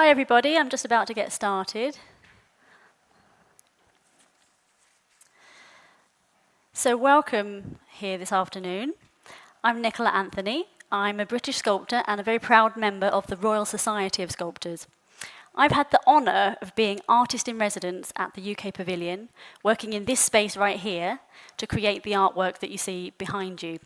Hi everybody, I'm just about to get started. So welcome here this afternoon. I'm Nicola Anthony. I'm a British sculptor and a very proud member of the Royal Society of Sculptors. I've had the honour of being artist in residence at the UK Pavilion, working in this space right here to create the artwork that you see behind you.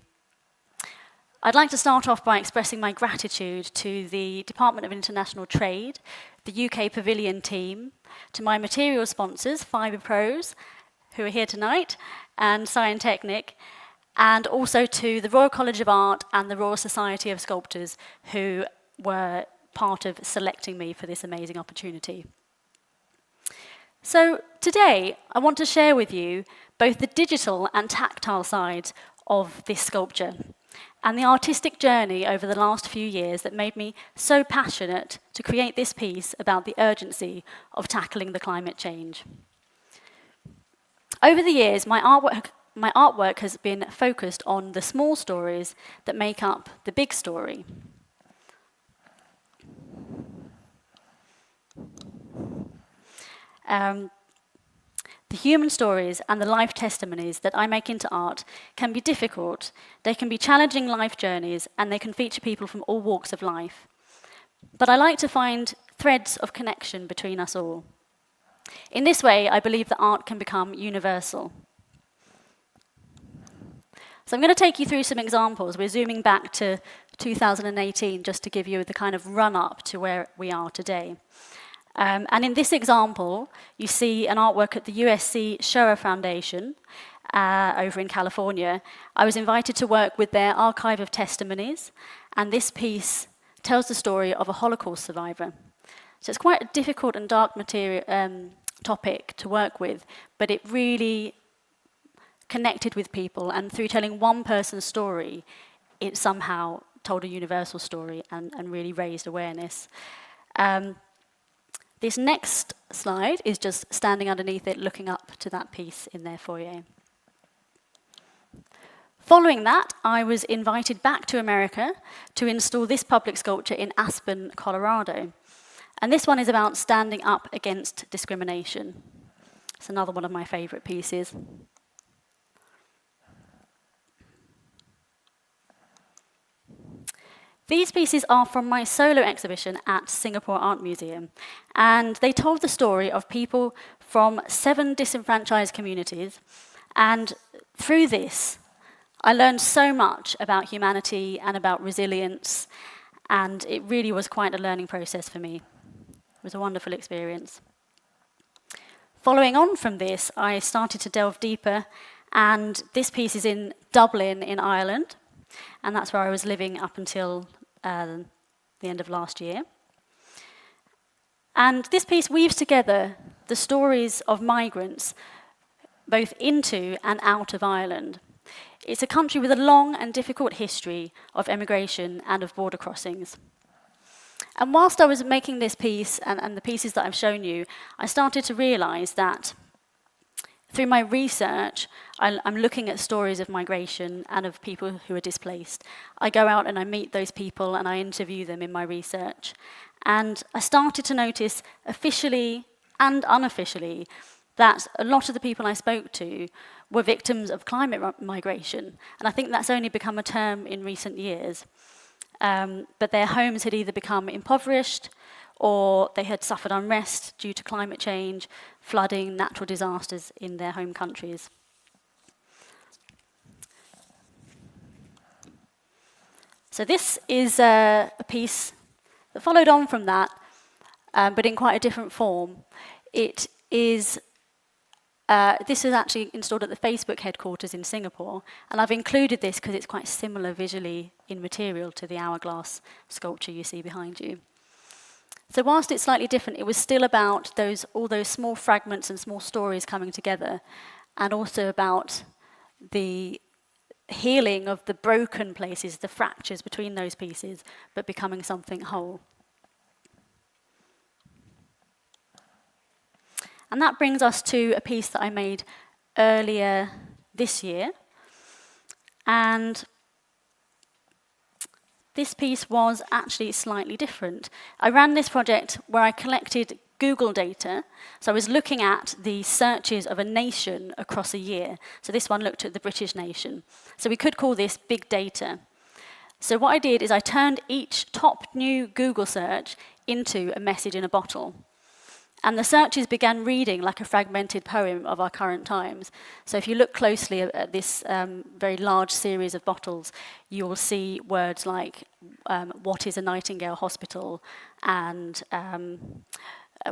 I'd like to start off by expressing my gratitude to the Department of International Trade, the UK Pavilion team, to my material sponsors, Fibre Pros, who are here tonight, and Scientechnic, and also to the Royal College of Art and the Royal Society of Sculptors, who were part of selecting me for this amazing opportunity. So today, I want to share with you both the digital and tactile sides of this sculpture, and the artistic journey over the last few years that made me so passionate to create this piece about the urgency of tackling the climate change. Over the years, my artwork has been focused on the small stories that make up the big story. The human stories and the life testimonies that I make into art can be difficult, they can be challenging life journeys, and they can feature people from all walks of life. But I like to find threads of connection between us all. In this way, I believe that art can become universal. So I'm going to take you through some examples. We're zooming back to 2018 just to give you the kind of run-up to where we are today. And in this example, you see an artwork at the USC Shoah Foundation over in California. I was invited to work with their archive of testimonies, and this piece tells the story of a Holocaust survivor. So it's quite a difficult and dark topic to work with, but it really connected with people, and through telling one person's story, it somehow told a universal story and really raised awareness. This next slide is just standing underneath it, looking up to that piece in their foyer. Following that, I was invited back to America to install this public sculpture in Aspen, Colorado. And this one is about standing up against discrimination. It's another one of my favorite pieces. These pieces are from my solo exhibition at Singapore Art Museum, and they told the story of people from 7 disenfranchised communities, and through this, I learned so much about humanity and about resilience, and it really was quite a learning process for me. It was a wonderful experience. Following on from this, I started to delve deeper, and this piece is in Dublin in Ireland, and that's where I was living up until the end of last year. And this piece weaves together the stories of migrants, both into and out of Ireland. It's a country with a long and difficult history of emigration and of border crossings. And whilst I was making this piece and the pieces that I've shown you, I started to realize that through my research, I'm looking at stories of migration and of people who are displaced. I go out and I meet those people and I interview them in my research. And I started to notice, officially and unofficially, that a lot of the people I spoke to were victims of climate migration. And I think that's only become a term in recent years. But their homes had either become impoverished, or they had suffered unrest due to climate change, flooding, natural disasters in their home countries. So this is a piece that followed on from that, but in quite a different form. It is, this is actually installed at the Facebook headquarters in Singapore, and I've included this because it's quite similar visually in material to the hourglass sculpture you see behind you. So whilst it's slightly different, it was still about all those small fragments and small stories coming together, and also about the healing of the broken places, the fractures between those pieces, but becoming something whole. And that brings us to a piece that I made earlier this year. And this piece was actually slightly different. I ran this project where I collected Google data. So I was looking at the searches of a nation across a year. So this one looked at the British nation. So we could call this big data. So what I did is I turned each top new Google search into a message in a bottle. And the searches began reading like a fragmented poem of our current times. So if you look closely at this very large series of bottles, you will see words like, what is a Nightingale hospital? And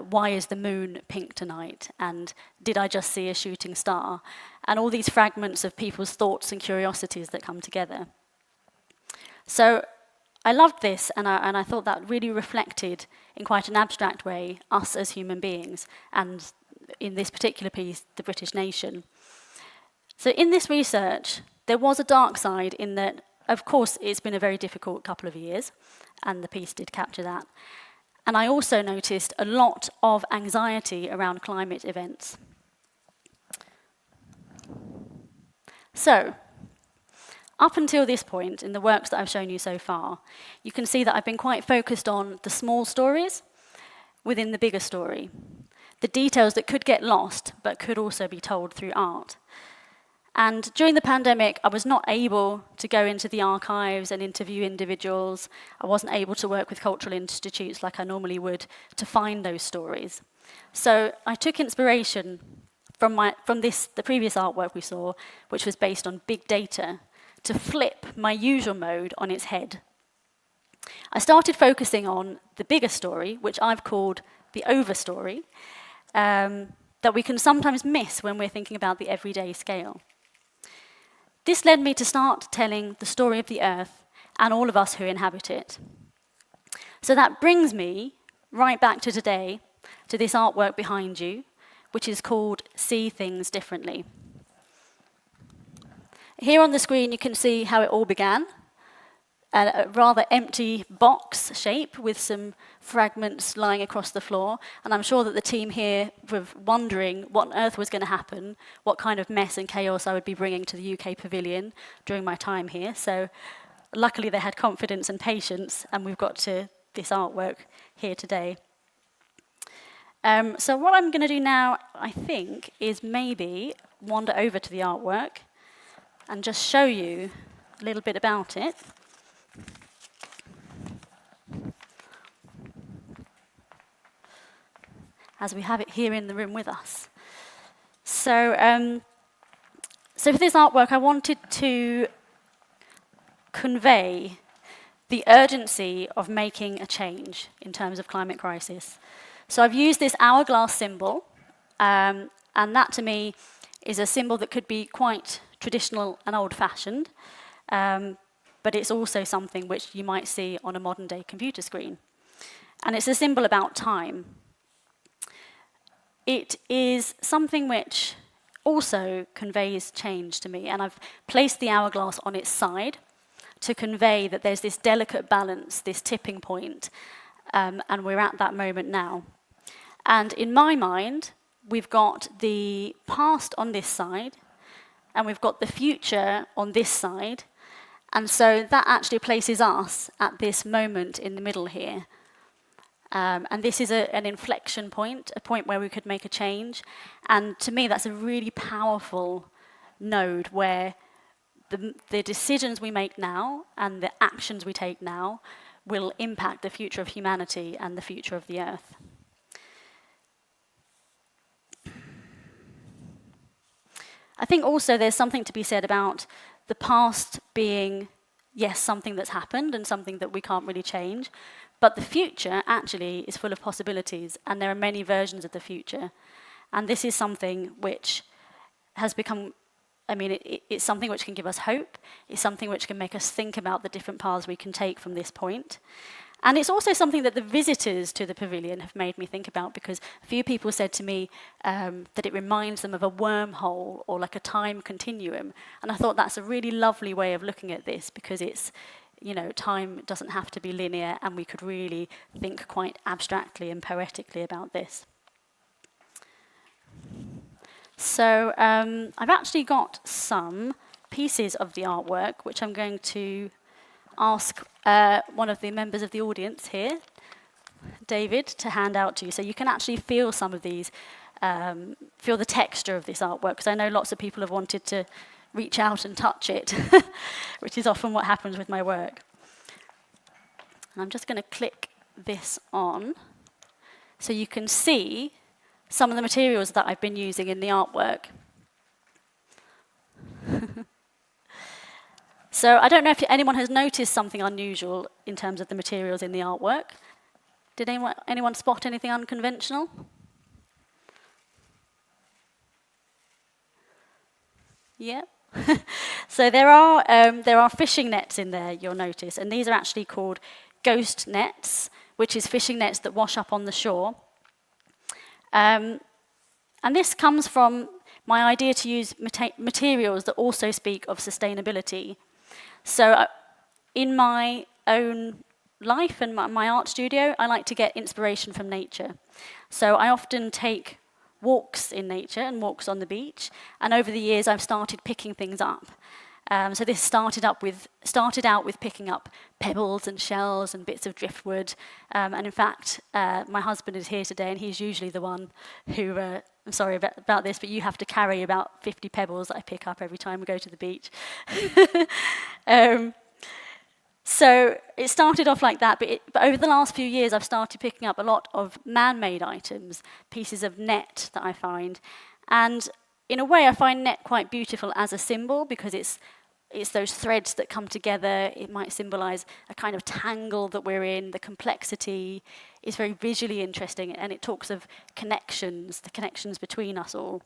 why is the moon pink tonight? And did I just see a shooting star? And all these fragments of people's thoughts and curiosities that come together. So I loved this, and I thought that really reflected, in quite an abstract way, us as human beings, and in this particular piece, the British nation. So in this research, there was a dark side in that, of course, it's been a very difficult couple of years, and the piece did capture that. And I also noticed a lot of anxiety around climate events. So, up until this point, in the works that I've shown you so far, you can see that I've been quite focused on the small stories within the bigger story, the details that could get lost, but could also be told through art. And during the pandemic, I was not able to go into the archives and interview individuals. I wasn't able to work with cultural institutes like I normally would to find those stories. So I took inspiration from the previous artwork we saw, which was based on big data, to flip my usual mode on its head. I started focusing on the bigger story, which I've called the Overstory, that we can sometimes miss when we're thinking about the everyday scale. This led me to start telling the story of the Earth and all of us who inhabit it. So that brings me right back to today, to this artwork behind you, which is called See Things Differently. Here on the screen you can see how it all began, a rather empty box shape with some fragments lying across the floor. And I'm sure that the team here were wondering what on earth was going to happen, what kind of mess and chaos I would be bringing to the UK pavilion during my time here. So luckily they had confidence and patience, and we've got to this artwork here today. So what I'm going to do now, I think, is maybe wander over to the artwork and just show you a little bit about it. As we have it here in the room with us. So for this artwork, I wanted to convey the urgency of making a change in terms of climate crisis. So I've used this hourglass symbol, and that to me is a symbol that could be quite traditional and old-fashioned, but it's also something which you might see on a modern-day computer screen. And it's a symbol about time. It is something which also conveys change to me, and I've placed the hourglass on its side to convey that there's this delicate balance, this tipping point, and we're at that moment now. And in my mind, we've got the past on this side, and we've got the future on this side, and so that actually places us at this moment in the middle here. And this is an inflection point, a point where we could make a change. And to me, that's a really powerful node where the decisions we make now and the actions we take now will impact the future of humanity and the future of the Earth. I think also there's something to be said about the past being, yes, something that's happened and something that we can't really change, but the future actually is full of possibilities, and there are many versions of the future. And this is something which has become, it's something which can give us hope. It's something which can make us think about the different paths we can take from this point. And it's also something that the visitors to the pavilion have made me think about, because a few people said to me that it reminds them of a wormhole or like a time continuum. And I thought that's a really lovely way of looking at this, because it's, time doesn't have to be linear, and we could really think quite abstractly and poetically about this. So I've actually got some pieces of the artwork which I'm going to ask one of the members of the audience here, David, to hand out to you. So you can actually feel some of these, feel the texture of this artwork, because I know lots of people have wanted to reach out and touch it, which is often what happens with my work. And I'm just going to click this on so you can see some of the materials that I've been using in the artwork. So I don't know if anyone has noticed something unusual in terms of the materials in the artwork. Did anyone spot anything unconventional? Yeah. So there are fishing nets in there, you'll notice, and these are actually called ghost nets, which is fishing nets that wash up on the shore. And this comes from my idea to use materials that also speak of sustainability. So in my own life and my art studio, I like to get inspiration from nature. So I often take walks in nature and walks on the beach, and over the years I've started picking things up. So this started out with picking up pebbles and shells and bits of driftwood. And in fact, my husband is here today, and he's usually the one who, I'm sorry about this, but you have to carry about 50 pebbles that I pick up every time we go to the beach. So it started off like that, but over the last few years I've started picking up a lot of man-made items, pieces of net that I find. And in a way I find net quite beautiful as a symbol, because it's those threads that come together. It might symbolize a kind of tangle that we're in, the complexity. It's very visually interesting, and it talks of connections, the connections between us all.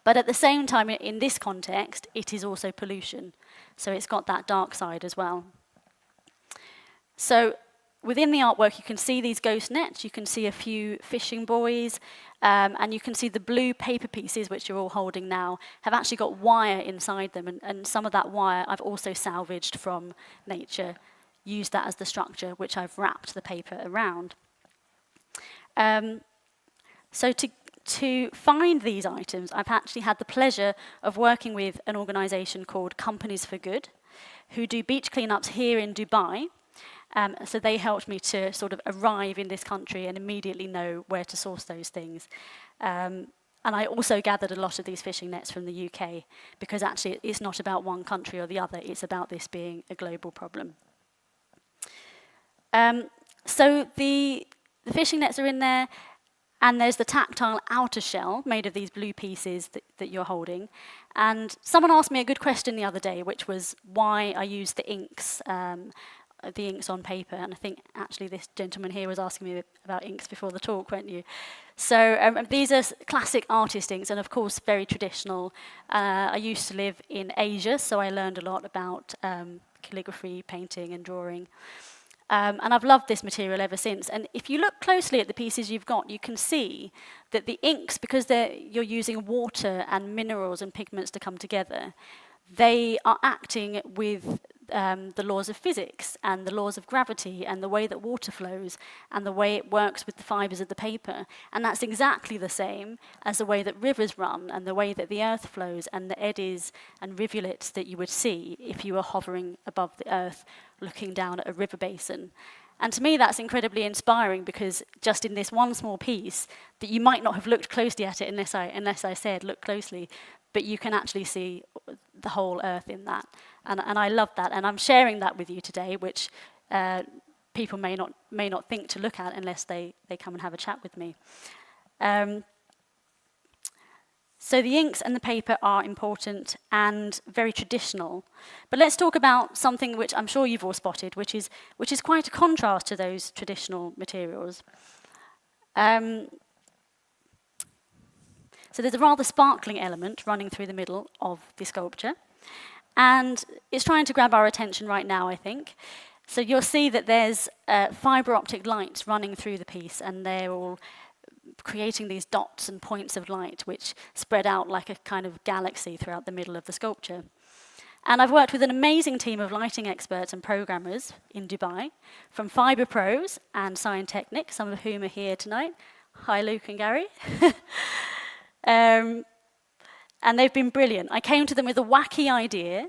But at the same time, in this context, it is also pollution. So it's got that dark side as well. So within the artwork, you can see these ghost nets, you can see a few fishing buoys, and you can see the blue paper pieces, which you're all holding now, have actually got wire inside them, and some of that wire I've also salvaged from nature, used that as the structure, which I've wrapped the paper around. So to find these items, I've actually had the pleasure of working with an organisation called Companies for Good, who do beach cleanups here in Dubai. So they helped me to sort of arrive in this country and immediately know where to source those things. And I also gathered a lot of these fishing nets from the UK, because actually it's not about one country or the other, it's about this being a global problem. So the fishing nets are in there, and there's the tactile outer shell made of these blue pieces that you're holding. And someone asked me a good question the other day, which was why I use the inks on paper, and I think actually this gentleman here was asking me about inks before the talk, weren't you? So these are classic artist inks, and of course very traditional. I used to live in Asia, so I learned a lot about calligraphy, painting and drawing. And I've loved this material ever since. And if you look closely at the pieces you've got, you can see that the inks, because you're using water and minerals and pigments to come together, they are acting with the laws of physics and the laws of gravity and the way that water flows and the way it works with the fibres of the paper. And that's exactly the same as the way that rivers run and the way that the earth flows and the eddies and rivulets that you would see if you were hovering above the earth looking down at a river basin. And to me that's incredibly inspiring, because just in this one small piece that you might not have looked closely at it unless I said look closely, but you can actually see the whole earth in that. And I love that, and I'm sharing that with you today, which people may not think to look at unless they come and have a chat with me. So the inks and the paper are important and very traditional. But let's talk about something which I'm sure you've all spotted, which is quite a contrast to those traditional materials. So there's a rather sparkling element running through the middle of the sculpture. And it's trying to grab our attention right now, I think. So you'll see that there's fibre optic lights running through the piece, and they're all creating these dots and points of light which spread out like a kind of galaxy throughout the middle of the sculpture. And I've worked with an amazing team of lighting experts and programmers in Dubai, from Fibre Pros and Scientechnic, some of whom are here tonight. Hi, Luke and Gary. And they've been brilliant. I came to them with a wacky idea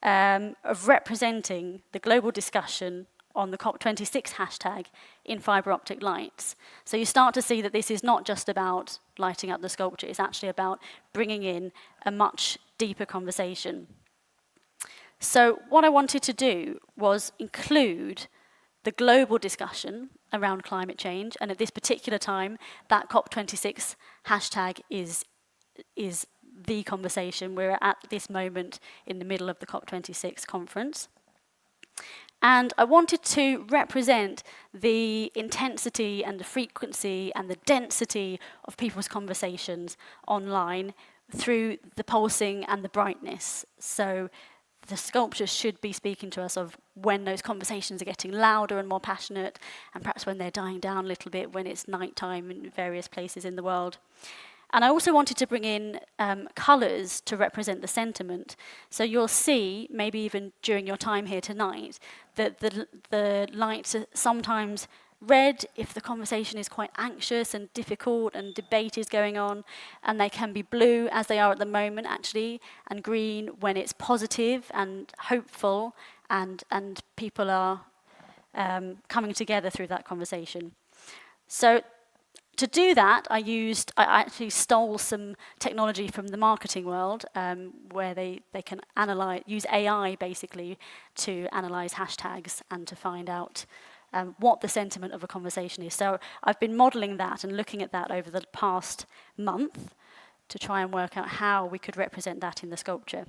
of representing the global discussion on the COP26 hashtag in fibre optic lights. So you start to see that this is not just about lighting up the sculpture, it's actually about bringing in a much deeper conversation. So what I wanted to do was include the global discussion around climate change, and at this particular time, that COP26 hashtag is the conversation. We're at this moment in the middle of the COP26 conference. And I wanted to represent the intensity and the frequency and the density of people's conversations online through the pulsing and the brightness. So the sculpture should be speaking to us of when those conversations are getting louder and more passionate, and perhaps when they're dying down a little bit when it's nighttime in various places in the world. And I also wanted to bring in colours to represent the sentiment. So you'll see, maybe even during your time here tonight, that the lights are sometimes red if the conversation is quite anxious and difficult and debate is going on, and they can be blue, as they are at the moment actually, and green when it's positive and hopeful and people are coming together through that conversation. So to do that, I actually stole some technology from the marketing world, where they can use AI basically to analyse hashtags and to find out what the sentiment of a conversation is. So I've been modelling that and looking at that over the past month to try and work out how we could represent that in the sculpture.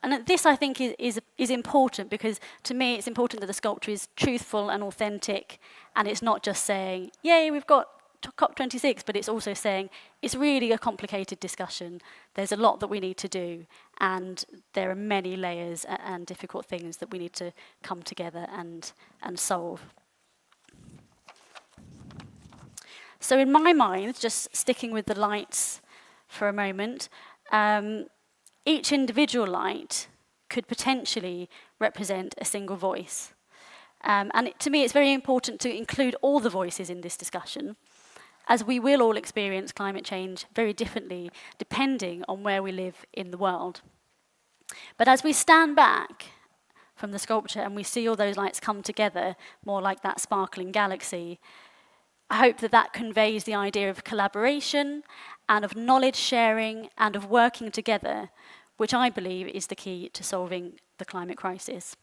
And this, I think, is important, because to me it's important that the sculpture is truthful and authentic, and it's not just saying, yay, we've got COP26, but it's also saying it's really a complicated discussion. There's a lot that we need to do, and there are many layers and difficult things that we need to come together and solve. So in my mind, just sticking with the lights for a moment, each individual light could potentially represent a single voice. To me, it's very important to include all the voices in this discussion, as we will all experience climate change very differently depending on where we live in the world. But as we stand back from the sculpture and we see all those lights come together, more like that sparkling galaxy, I hope that that conveys the idea of collaboration and of knowledge sharing and of working together, which I believe is the key to solving the climate crisis.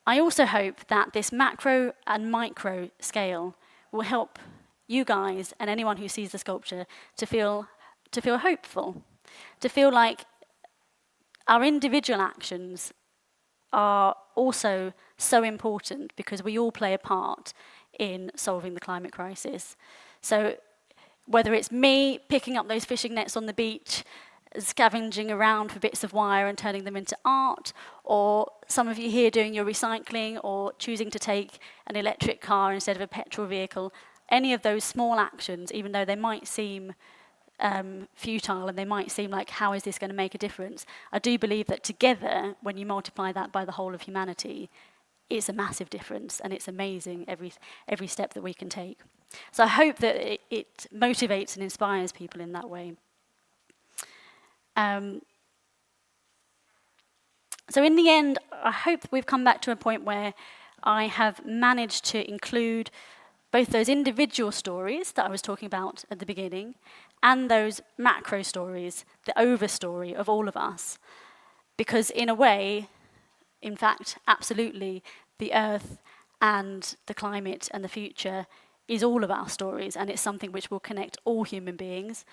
I also hope that this macro and micro scale will help you guys and anyone who sees the sculpture to feel hopeful, to feel like our individual actions are also so important, because we all play a part in solving the climate crisis. So whether it's me picking up those fishing nets on the beach, scavenging around for bits of wire and turning them into art, or some of you here doing your recycling, or choosing to take an electric car instead of a petrol vehicle, any of those small actions, even though they might seem futile and they might seem like, how is this going to make a difference? I do believe that together, when you multiply that by the whole of humanity, it's a massive difference, and it's amazing every step that we can take. So I hope that it motivates and inspires people in that way. So in the end, I hope we've come back to a point where I have managed to include both those individual stories that I was talking about at the beginning and those macro stories, the overstory of all of us. Because in a way, in fact, absolutely, the Earth and the climate and the future is all of our stories, and it's something which will connect all human beings.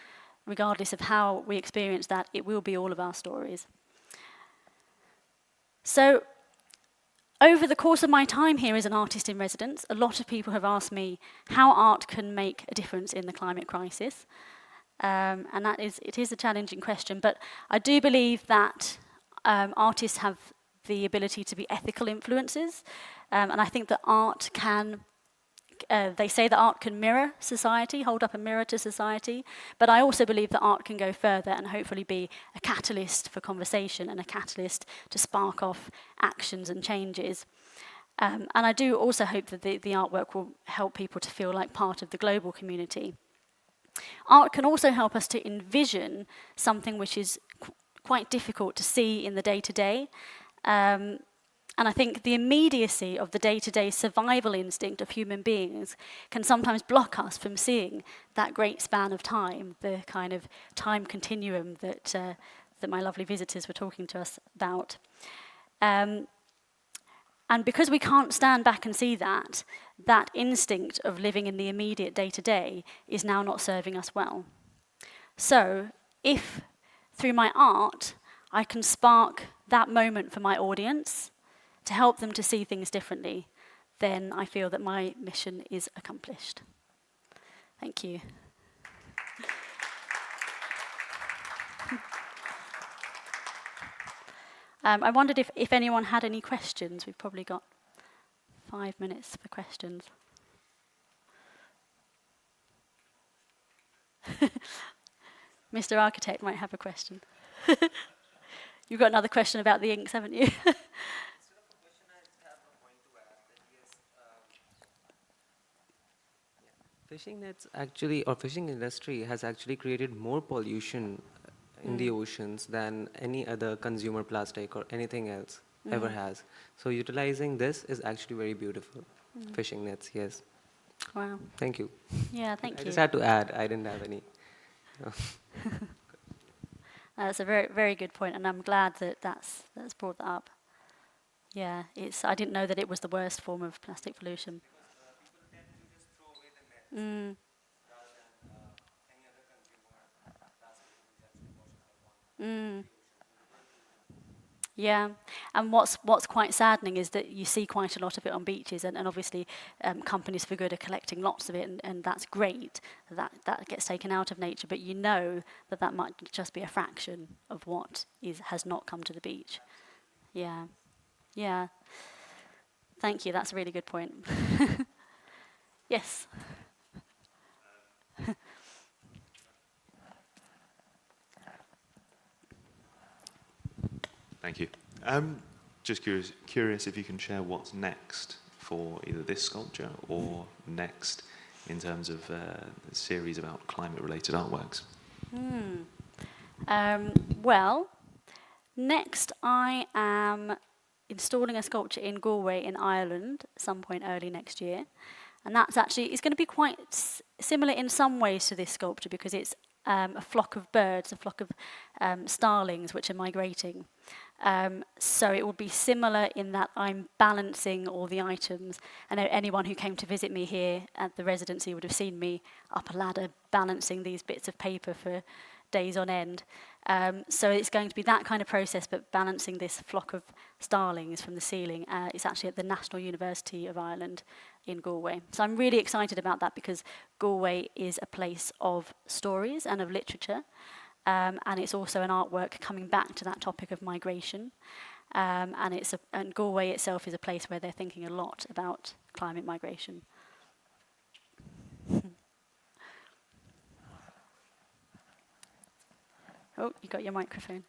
Regardless of how we experience that, it will be all of our stories. So, over the course of my time here as an artist in residence, a lot of people have asked me how art can make a difference in the climate crisis. And it is a challenging question, but I do believe that artists have the ability to be ethical influencers, and I think that art can they say that art can mirror society, hold up a mirror to society, but I also believe that art can go further and hopefully be a catalyst for conversation and a catalyst to spark off actions and changes. And I do also hope that the artwork will help people to feel like part of the global community. Art can also help us to envision something which is quite difficult to see in the day-to-day. And I think the immediacy of the day-to-day survival instinct of human beings can sometimes block us from seeing that great span of time, the kind of time continuum that my lovely visitors were talking to us about. And because we can't stand back and see that, that instinct of living in the immediate day-to-day is now not serving us well. So if, through my art, I can spark that moment for my audience, to help them to see things differently, then I feel that my mission is accomplished. Thank you. I wondered if anyone had any questions. We've probably got 5 minutes for questions. Mr. Architect might have a question. You've got another question about the inks, haven't you? Fishing nets actually, or fishing industry has actually created more pollution in the oceans than any other consumer plastic or anything else ever has. So utilizing this is actually very beautiful. Fishing nets, yes. Wow. Thank you. Yeah, thank you. I just had to add, I didn't have any. That's a very, very good point, and I'm glad that that's brought that up. Yeah, I didn't know that it was the worst form of plastic pollution. People tend to just throw away the nets rather than any other consumer plastic which actually washes out one. Yeah, and what's quite saddening is that you see quite a lot of it on beaches, and obviously companies for good are collecting lots of it, and that's great. That gets taken out of nature, but you know that might just be a fraction of what has not come to the beach. Yeah, yeah. Thank you. That's a really good point. Yes. Thank you. Just curious if you can share what's next for either this sculpture or next in terms of a series about climate-related artworks. Well, next I am installing a sculpture in Galway in Ireland at some point early next year. And that's actually, it's going to be quite similar in some ways to this sculpture because it's a flock of birds, a flock of starlings which are migrating. So it will be similar in that I'm balancing all the items. I know anyone who came to visit me here at the residency would have seen me up a ladder balancing these bits of paper for days on end. So it's going to be that kind of process, but balancing this flock of starlings from the ceiling. It's actually at the National University of Ireland in Galway. So I'm really excited about that because Galway is a place of stories and of literature. And it's also an artwork coming back to that topic of migration. And Galway itself is a place where they're thinking a lot about climate migration. Oh, you got your microphone.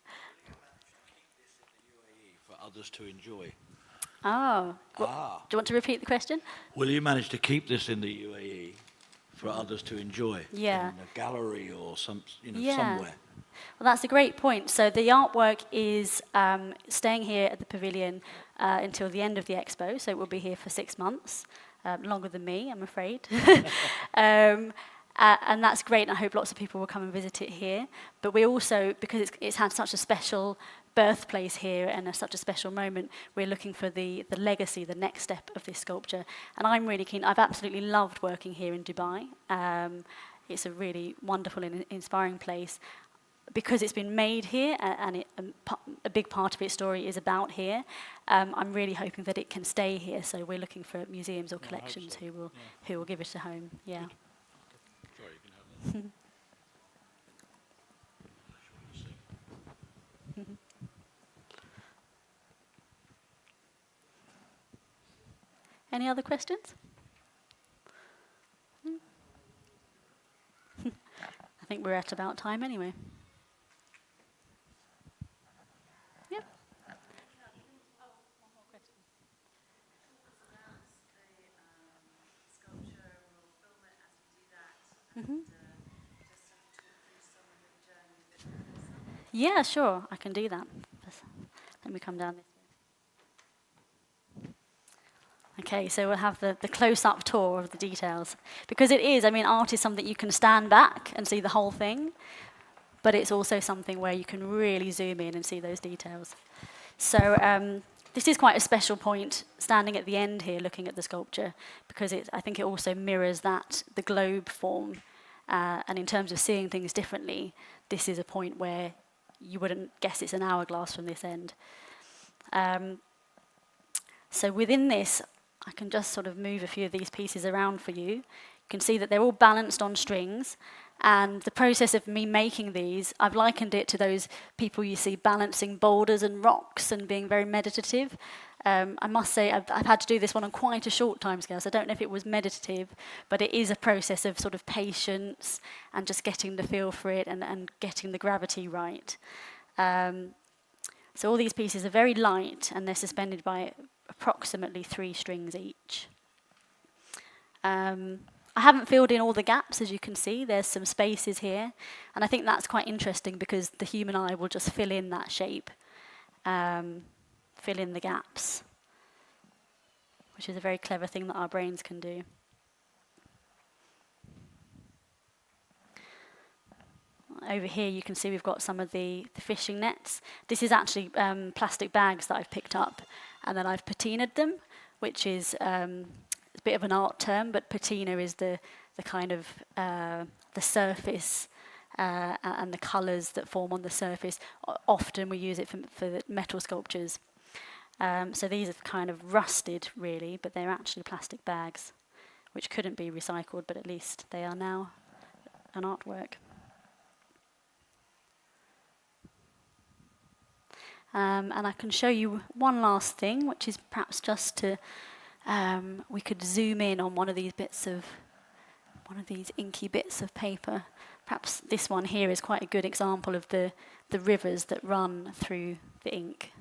For others to enjoy. Oh. Do you want to repeat the question? Will you manage to keep this in the UAE for others to enjoy? Yeah. In a gallery or somewhere. Well, that's a great point. So the artwork is staying here at the pavilion until the end of the expo. So it will be here for 6 months, longer than me, I'm afraid. And that's great, and I hope lots of people will come and visit it here. But we also, because it's had such a special birthplace here and such a special moment, we're looking for the legacy, the next step of this sculpture. And I'm really keen. I've absolutely loved working here in Dubai. It's a really wonderful and inspiring place. Because it's been made here, and a big part of its story is about here, I'm really hoping that it can stay here. So we're looking for museums or collections who will give it a home. Yeah. Good. Sorry, you can have that. Any other questions? I think we're at about time anyway. Yep. Yeah, sure, I can do that. Let me come down this way. Okay, so we'll have the close-up tour of the details. Because it is, I mean, art is something you can stand back and see the whole thing, but it's also something where you can really zoom in and see those details. So this is quite a special point, standing at the end here looking at the sculpture, because I think it also mirrors the globe form. And in terms of seeing things differently, this is a point where you wouldn't guess it's an hourglass from this end. So within this, I can just sort of move a few of these pieces around for you. You can see that they're all balanced on strings. And the process of me making these, I've likened it to those people you see balancing boulders and rocks and being very meditative. I must say I've had to do this one on quite a short time scale, so I don't know if it was meditative, but it is a process of sort of patience and just getting the feel for it and getting the gravity right. So all these pieces are very light and they're suspended by approximately 3 strings each. I haven't filled in all the gaps, as you can see. There's some spaces here. And I think that's quite interesting because the human eye will just fill in that shape, fill in the gaps, which is a very clever thing that our brains can do. Over here you can see we've got some of the fishing nets. This is actually plastic bags that I've picked up, and then I've patinaed them, which is a bit of an art term, but patina is the kind of the surface and the colours that form on the surface. Often we use it for metal sculptures. So these are kind of rusted, really, but they're actually plastic bags, which couldn't be recycled, but at least they are now an artwork. And I can show you one last thing, which is perhaps just to we could zoom in on one of these inky bits of paper. Perhaps this one here is quite a good example of the rivers that run through the ink.